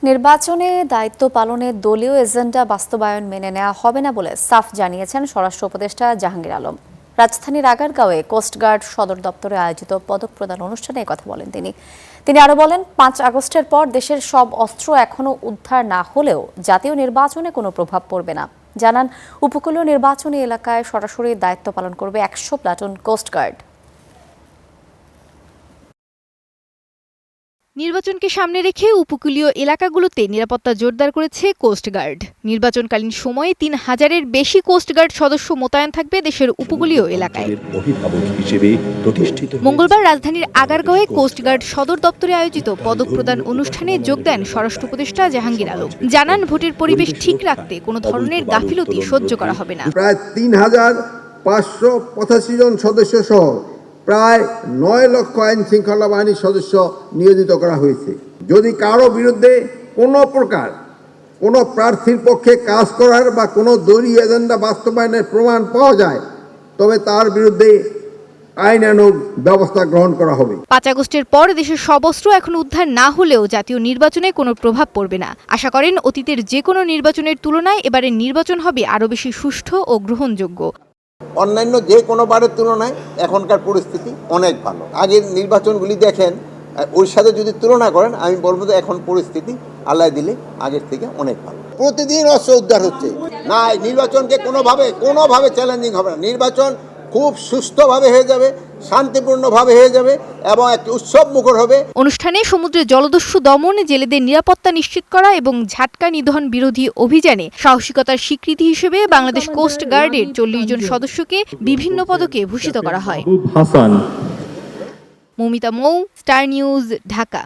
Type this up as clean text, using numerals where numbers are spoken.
নির্বাচনে দায়িত্ব পালনে দলীয় এজেন্ডা বাস্তবায়ন মেনে নেওয়া হবে না বলে সাফ জানিয়েছেন স্বরাষ্ট্র উপদেষ্টা জাহাঙ্গীর আলম। রাজধানীর আগারগাঁওয়ে কোস্টগার্ড সদর দপ্তরে আয়োজিত পদক প্রদান অনুষ্ঠানে কথা বলেন তিনি আরো বলেন, 5 আগস্টের পর দেশের সব অস্ত্র এখনো উদ্ধার না হলেও জাতীয় নির্বাচনে কোনো প্রভাব পড়বে না। জানান, উপকূলীয় নির্বাচনী এলাকায় সরাসরি দায়িত্ব পালন করবে 100 প্লাটুন কোস্টগার্ড। নির্বাচনকে সামনে রেখে উপকূলীয় এলাকাগুলোতে নিরাপত্তা জোরদার করেছে কোস্টগার্ড। নির্বাচনকালীন সময়ে 3000-এর বেশি কোস্টগার্ড সদস্য মোতায়েন থাকবে দেশের উপকূলীয় এলাকায়। মঙ্গলবার রাজধানীর আগারগাঁওয়ে কোস্টগার্ড সদর দপ্তরে আয়োজিত পদক প্রদান অনুষ্ঠানে যোগ দেন স্বরাষ্ট্র উপদেষ্টা জাহাঙ্গীর আলম। জানান, ভোটের পরিবেশ ঠিক রাখতে কোনো ধরনের গাফিলতি সহ্য করা হবে না। প্রায় 3585 জন সদস্য সহ প্রায় 9 লক্ষ আইন শৃঙ্খলা বাহিনীর সদস্য নিয়োজিত করা হয়েছে। যদি কারো বিরুদ্ধে কোনো প্রকার কোনো প্রার্থীর পক্ষে কাজ করার বা কোনো দলীয় এজেন্ডা বাস্তবায়নের প্রমাণ পাওয়া যায়, তবে তার বিরুদ্ধে আইনানুগ ব্যবস্থা গ্রহণ করা হবে। 5 আগস্টের পর দেশের সব অস্ত্র এখন উদ্ধার না হলেও জাতীয় নির্বাচনে কোনো প্রভাব পড়বে না। আশা করেন, অতীতের যে কোনো নির্বাচনের তুলনায় এবারের নির্বাচন হবে আরও বেশি সুষ্ঠু ও গ্রহণযোগ্য। অন্যান্য যে কোনো বারের তুলনায় এখনকার পরিস্থিতি অনেক ভালো। আগের নির্বাচনগুলি দেখেন, ওর সাথে যদি তুলনা করেন, আমি বলবো যে এখন পরিস্থিতি আল্লাহ দিলে আগের থেকে অনেক ভালো। প্রতিদিন অস্ত্র উদ্ধার হচ্ছে না। নির্বাচনকে কোনোভাবে চ্যালেঞ্জিং হবে না। নির্বাচন খুব সুস্থভাবে হয়ে যাবে, শান্তিপূর্ণভাবে হয়ে যাবে এবং একটি উৎসব মুখর হবে। অনুষ্ঠানে সমুদ্রে জলদস্যু দমন, জেলেদের নিরাপত্তা নিশ্চিত করা এবং ঝাটকা নিধন বিরোধী অভিযানে সাহসিকতার স্বীকৃতি হিসেবে বাংলাদেশ কোস্ট গার্ডের 40 জন সদস্যকে বিভিন্ন পদকে ভূষিত করা হয়। মৌমিতা মৌ, স্টার নিউজ, ঢাকা।